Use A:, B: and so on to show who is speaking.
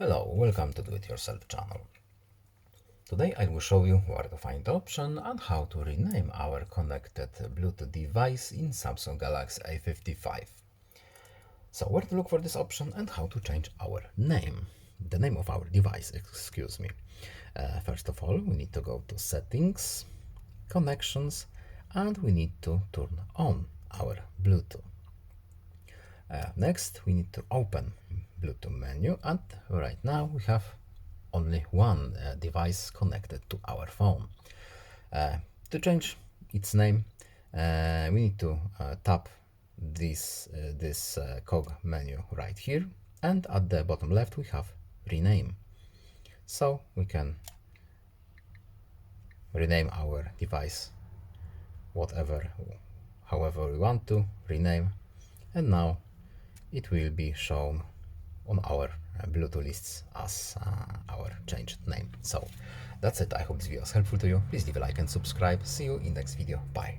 A: Hello, welcome to Do It Yourself channel. Today I will show you where to find the option and how to rename our connected Bluetooth device in Samsung Galaxy A55. So where to look for this option and how to change our name, the name of our device, excuse me. First of all, we need to go to Settings, Connections, and we need to turn on our Bluetooth. Next, we need to open Bluetooth menu, and right now we have only one device connected to our phone. To change its name, we need to tap this cog menu right here, and at the bottom left we have rename. So we can rename our device however we want to rename, and now it will be shown on our Bluetooth lists as our changed name. So that's it. I hope this video was helpful to you. Please leave a like and subscribe. See you in next video. Bye.